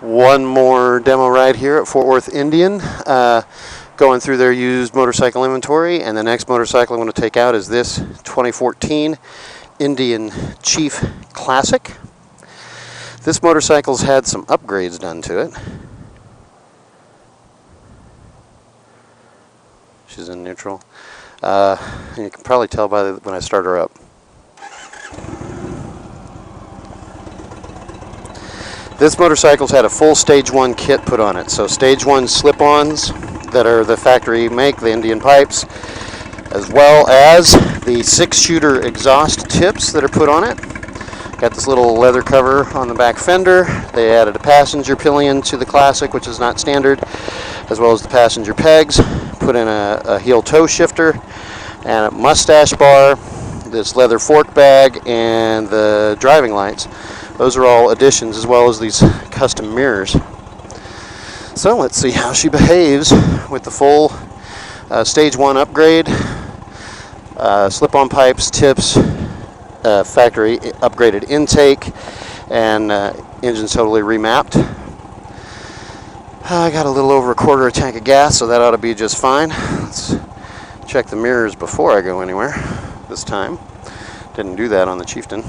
One more demo ride here at Fort Worth Indian, going through their used motorcycle inventory, and the next motorcycle I'm going to take out is this 2014 Indian Chief Classic. This motorcycle's had some upgrades done to it. She's in neutral. And you can probably tell by when I start her up. This motorcycle's had a full Stage 1 kit put on it. So Stage 1 slip-ons that are the factory make, the Indian pipes, as well as the 6-shooter exhaust tips that are put on it. Got this little leather cover on the back fender. They added a passenger pillion to the Classic, which is not standard, as well as the passenger pegs. Put in a heel toe shifter and a mustache bar, this leather fork bag, and the driving lights. Those are all additions, as well as these custom mirrors. So let's see how she behaves with the full Stage 1 upgrade. Slip-on pipes, tips, factory upgraded intake, and engine's totally remapped. I got a little over a quarter of tank of gas, so that ought to be just fine. Let's check the mirrors before I go anywhere this time. Didn't do that on the Chieftain.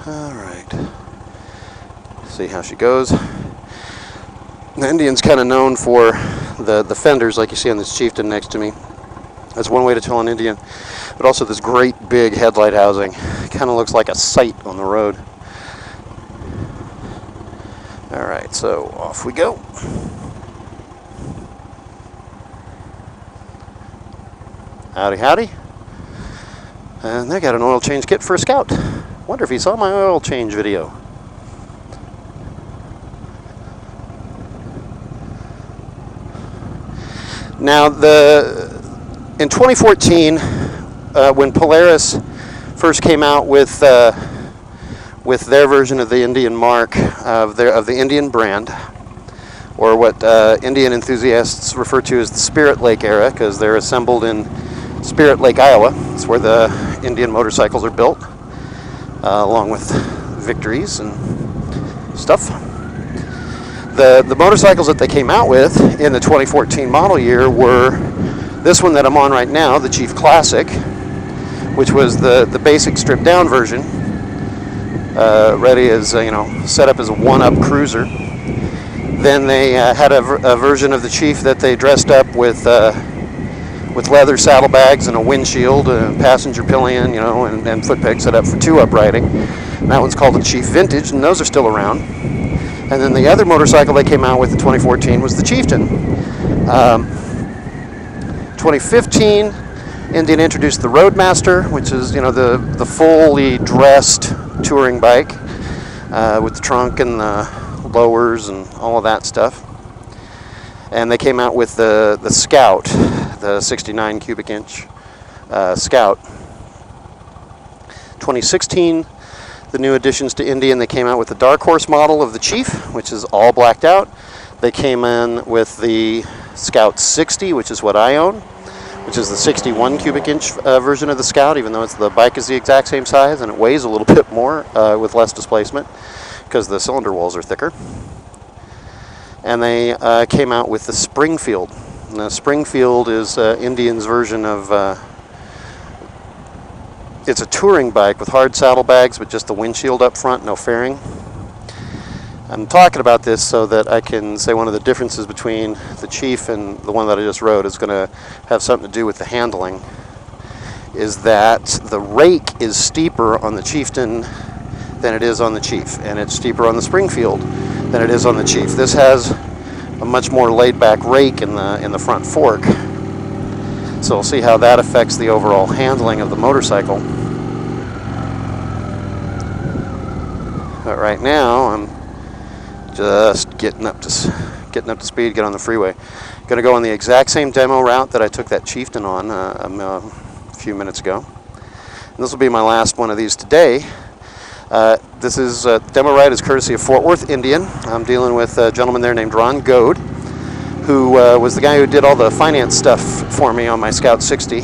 Alright. See how she goes. The Indian's kind of known for the fenders like you see on this Chieftain next to me. That's one way to tell an Indian. But also this great big headlight housing. Kind of looks like a sight on the road. Alright, so off we go. Howdy, howdy. And they got an oil change kit for a Scout. Wonder if he saw my oil change video. Now, in 2014, when Polaris first came out with their version of the Indian mark of the Indian brand, or what Indian enthusiasts refer to as the Spirit Lake era, because they're assembled in Spirit Lake, Iowa. It's where the Indian motorcycles are built, along with Victories and stuff. The motorcycles that they came out with in the 2014 model year were this one that I'm on right now, the Chief Classic, which was the basic stripped down version, ready as set up as a one-up cruiser. Then they had a version of the Chief that they dressed up with leather saddlebags and a windshield, a passenger pillion, and foot pegs set up for two-up riding. And that one's called the Chief Vintage, and those are still around. And then the other motorcycle they came out with in 2014 was the Chieftain. 2015, Indian introduced the Roadmaster, which is the fully dressed touring bike with the trunk and the lowers and all of that stuff. And they came out with the Scout, the 69 cubic inch Scout. 2016, the new additions to Indian, they came out with the Dark Horse model of the Chief, which is all blacked out. They came in with the Scout 60, which is what I own, which is the 61 cubic inch version of the Scout, even though the bike is the exact same size and it weighs a little bit more with less displacement because the cylinder walls are thicker. And they came out with the Springfield. And the Springfield is Indian's version of, it's a touring bike with hard saddlebags with just the windshield up front, no fairing. I'm talking about this so that I can say one of the differences between the Chief and the one that I just rode is going to have something to do with the handling, is that the rake is steeper on the Chieftain than it is on the Chief, and it's steeper on the Springfield than it is on the Chief. This has a much more laid-back rake in the front fork, so we'll see how that affects the overall handling of the motorcycle. But right now, I'm just getting up to speed, get on the freeway. Going to go on the exact same demo route that I took that Chieftain on a few minutes ago. And this will be my last one of these today. This is demo ride is courtesy of Fort Worth Indian. I'm dealing with a gentleman there named Ron Goad, who was the guy who did all the finance stuff for me on my Scout 60,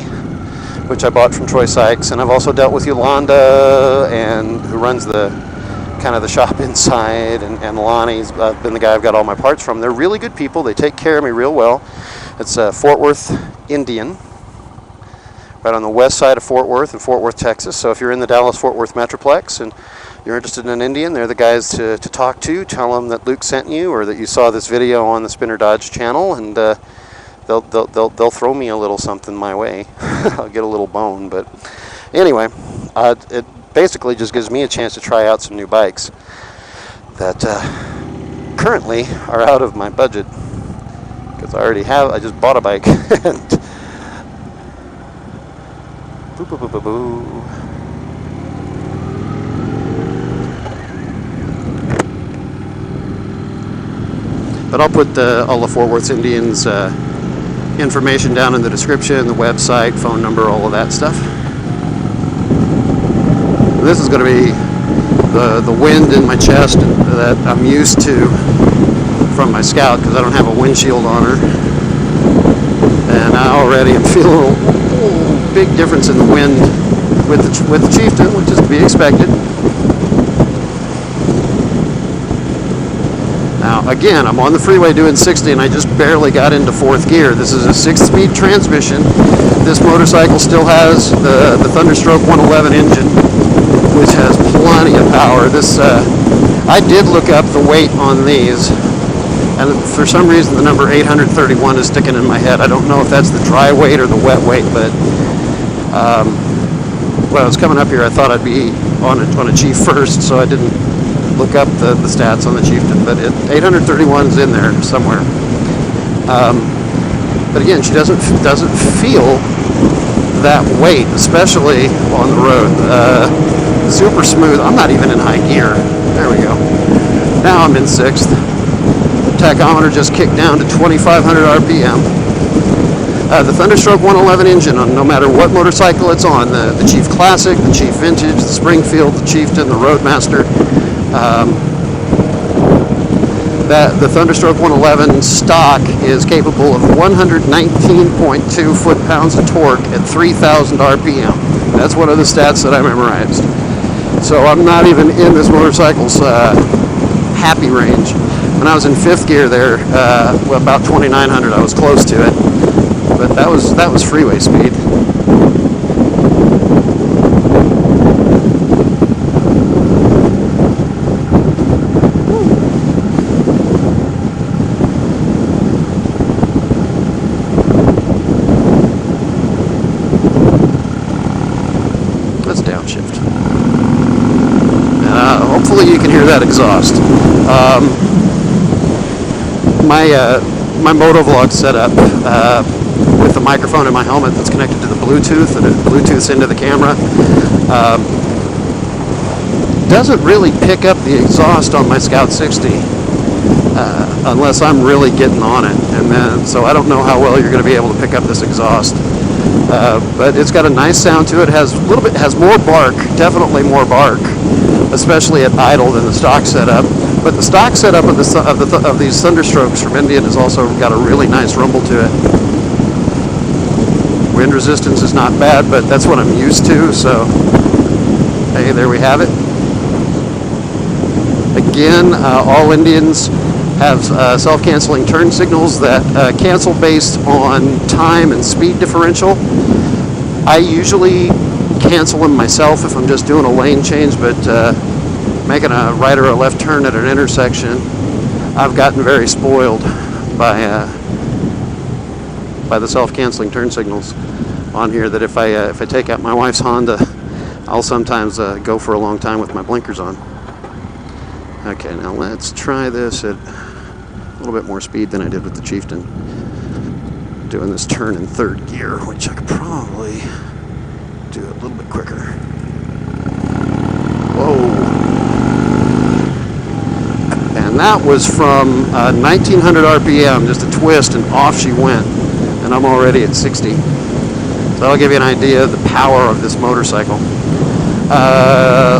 which I bought from Troy Sykes, and I've also dealt with Yolanda, and who runs the kind of the shop inside, and Lonnie's been the guy I've got all my parts from. They're really good people. They take care of me real well. It's Fort Worth Indian, right on the west side of Fort Worth in Fort Worth, Texas. So if you're in the Dallas-Fort Worth Metroplex and you're interested in an Indian, they're the guys to talk to. Tell them that Luke sent you, or that you saw this video on the Spinner Dodge channel, and they'll throw me a little something my way. I'll get a little bone, but anyway, it basically just gives me a chance to try out some new bikes that currently are out of my budget, because I just bought a bike. And boo, boo, boo, boo, boo. But I'll put all the Fort Worth Indians information down in the description, the website, phone number, all of that stuff. This is going to be the wind in my chest that I'm used to from my Scout, because I don't have a windshield on her. And I already am feeling a big difference in the wind with the Chieftain, which is to be expected. Now, again, I'm on the freeway doing 60, and I just barely got into 4th gear. This is a 6-speed transmission. This motorcycle still has the Thunderstroke 111 engine, which has plenty of power. I did look up the weight on these, and for some reason the number 831 is sticking in my head. I don't know if that's the dry weight or the wet weight, but when I was coming up here, I thought I'd be on a Chief first, so I didn't look up the stats on the Chieftain, but 831 is in there somewhere. But again, she doesn't feel that weight, especially on the road. Super smooth. I'm not even in high gear. There we go. Now I'm in 6th. Tachometer just kicked down to 2,500 RPM. The Thunderstroke 111 engine, on no matter what motorcycle it's on, the Chief Classic, the Chief Vintage, the Springfield, the Chieftain, the Roadmaster, the Thunderstroke 111 stock is capable of 119.2 foot-pounds of torque at 3,000 RPM. That's one of the stats that I memorized. So I'm not even in this motorcycle's happy range. When I was in 5th gear there, about 2,900, I was close to it. But that was freeway speed. Let's downshift. Hopefully you can hear that exhaust. My motovlog setup with the microphone in my helmet that's connected to the Bluetooth, and it Bluetooths into the camera, doesn't really pick up the exhaust on my Scout 60 unless I'm really getting on it, and so I don't know how well you're going to be able to pick up this exhaust. But it's got a nice sound to it. It has more bark, definitely more bark, especially at idle than the stock setup. But the stock setup of these Thunderstrokes from Indian has also got a really nice rumble to it. Wind resistance is not bad, but that's what I'm used to. So, hey, there we have it. Again, all Indians have self-canceling turn signals that cancel based on time and speed differential. I usually cancel them myself if I'm just doing a lane change, but making a right or a left turn at an intersection, I've gotten very spoiled by the self-canceling turn signals on here, that if I take out my wife's Honda, I'll sometimes go for a long time with my blinkers on. Okay, now let's try this at a little bit more speed than I did with the Chieftain. Doing this turn in 3rd gear, which I could probably do a little bit quicker. Whoa. And that was from 1900 RPM, just a twist, and off she went. And I'm already at 60. So that'll give you an idea of the power of this motorcycle.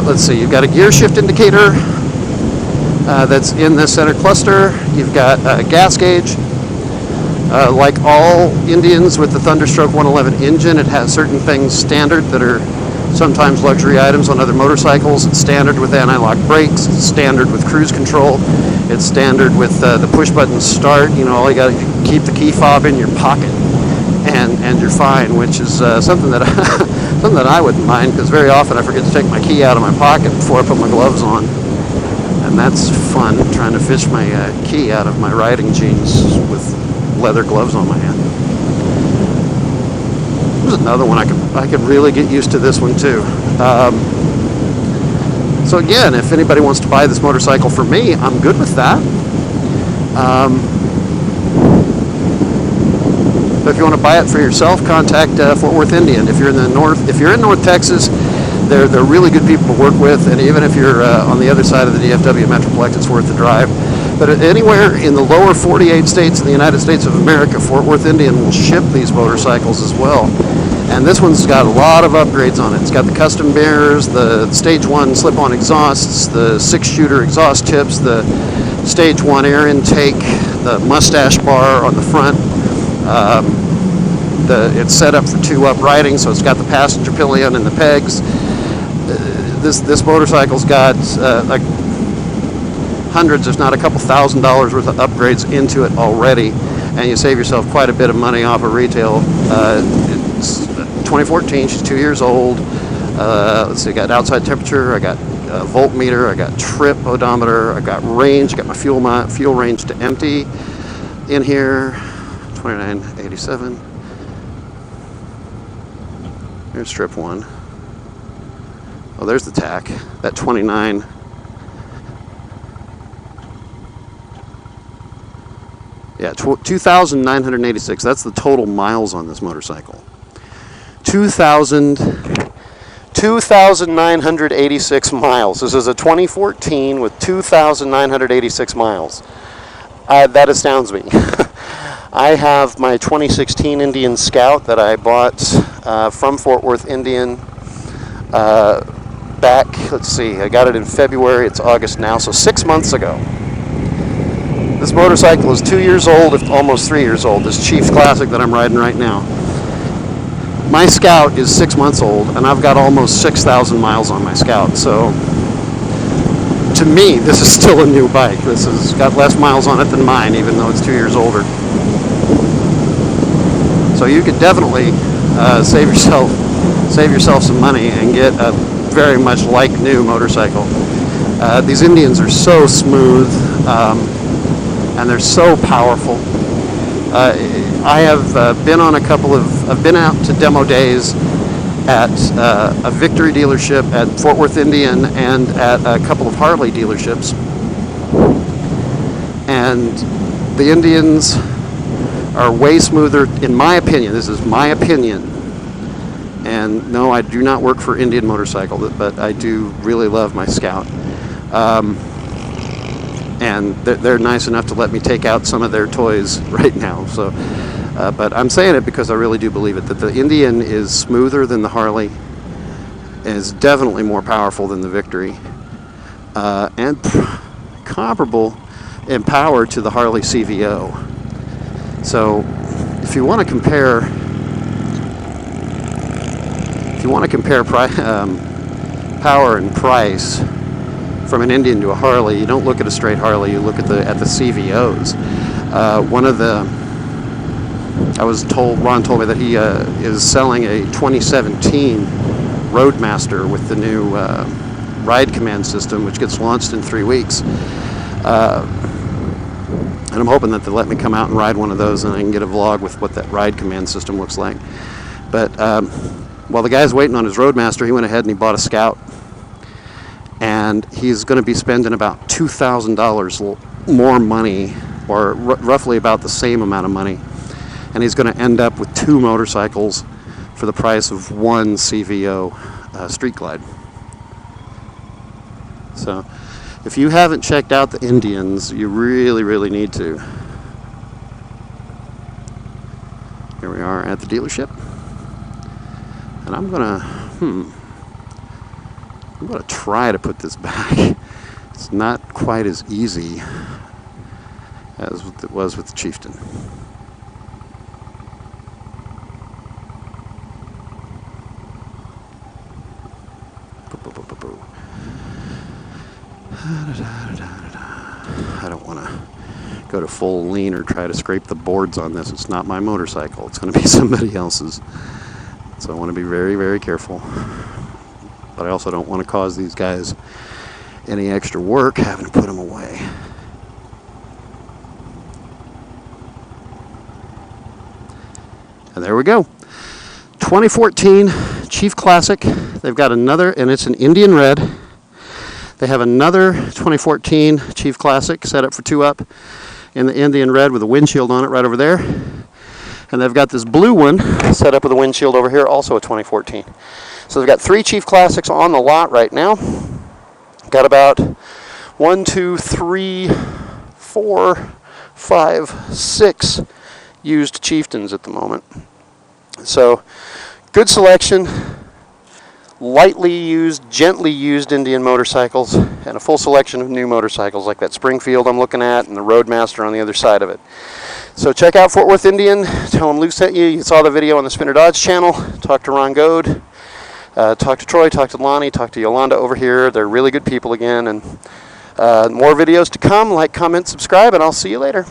Let's see, you've got a gear shift indicator that's in the center cluster. You've got a gas gauge. Like all Indians with the Thunderstroke 111 engine, it has certain things standard that are sometimes luxury items on other motorcycles. It's standard with anti-lock brakes. It's standard with cruise control. It's standard with the push-button start. You know, all you got to keep the key fob in your pocket, and you're fine. Which is something that something that I wouldn't mind, because very often I forget to take my key out of my pocket before I put my gloves on, and that's fun, trying to fish my key out of my riding jeans with leather gloves on my hand. There's another one I could really get used to this one too. So again, if anybody wants to buy this motorcycle for me, I'm good with that. But if you want to buy it for yourself, contact Fort Worth Indian. If you're in North Texas, they're really good people to work with, and even if you're on the other side of the DFW Metroplex, it's worth the drive. But anywhere in the lower 48 states in the United States of America, Fort Worth Indian will ship these motorcycles as well. And this one's got a lot of upgrades on it. It's got the custom mirrors, the Stage 1 slip-on exhausts, the 6-shooter exhaust tips, the Stage 1 air intake, the mustache bar on the front. It's set up for 2 uprighting, so it's got the passenger pillion and the pegs. This motorcycle's got like hundreds, if not a couple $1,000s worth of upgrades into it already, and you save yourself quite a bit of money off of retail. It's 2014, she's 2 years old. Let's see, I got outside temperature, I got voltmeter, I got trip odometer, I got range, I got my fuel range to empty in here, 2987. Here's strip 1. Oh, there's the tach, that 29. Yeah, 2,986. That's the total miles on this motorcycle. 2,986 miles. This is a 2014 with 2,986 miles. That astounds me. I have my 2016 Indian Scout that I bought from Fort Worth Indian back, let's see, I got it in February, it's August now, so 6 months ago. This motorcycle is 2 years old, if almost 3 years old, this Chief Classic that I'm riding right now. My Scout is 6 months old, and I've got almost 6,000 miles on my Scout, so to me, this is still a new bike. This has got less miles on it than mine, even though it's 2 years older. So you could definitely save yourself some money and get a very much like new motorcycle. These Indians are so smooth, and they're so powerful. I have been on I've been out to demo days at a Victory dealership, at Fort Worth Indian, and at a couple of Harley dealerships. And the Indians are way smoother, in my opinion. This is my opinion. And no, I do not work for Indian Motorcycle, but I do really love my Scout. And they're nice enough to let me take out some of their toys right now. So, but I'm saying it because I really do believe it, that the Indian is smoother than the Harley, is definitely more powerful than the Victory, and comparable in power to the Harley CVO. So, if you want to compare power and price from an Indian to a Harley, you don't look at a straight Harley, you look at the CVOs. Ron told me that he is selling a 2017 Roadmaster with the new ride command system, which gets launched in 3 weeks. And I'm hoping that they'll let me come out and ride one of those, and I can get a vlog with what that ride command system looks like. But while the guy's waiting on his Roadmaster, he went ahead and he bought a Scout. And he's going to be spending about $2,000 more money, or roughly about the same amount of money. And he's going to end up with 2 motorcycles for the price of 1 CVO Street Glide. So, if you haven't checked out the Indians, you really, really need to. Here we are at the dealership. And I'm going to try to put this back. It's not quite as easy as it was with the Chieftain. I don't want to go to full lean or try to scrape the boards on this. It's not my motorcycle. It's going to be somebody else's. So I want to be very, very careful. But I also don't want to cause these guys any extra work having to put them away. And there we go. 2014 Chief Classic. They've got another, and it's an Indian red. They have another 2014 Chief Classic set up for 2-up in the Indian red with a windshield on it right over there. And they've got this blue one set up with a windshield over here, also a 2014. So they've got 3 Chief Classics on the lot right now. Got about 1, 2, 3, 4, 5, 6 used Chieftains at the moment. So good selection. Lightly used, gently used Indian motorcycles, and a full selection of new motorcycles like that Springfield I'm looking at and the Roadmaster on the other side of it. So check out Fort Worth Indian. Tell them Lou sent you. You saw the video on the Spinner Dodge channel. Talk to Ron Goad. Talk to Troy. Talk to Lonnie. Talk to Yolanda over here. They're really good people again. And more videos to come. Like, comment, subscribe, and I'll see you later.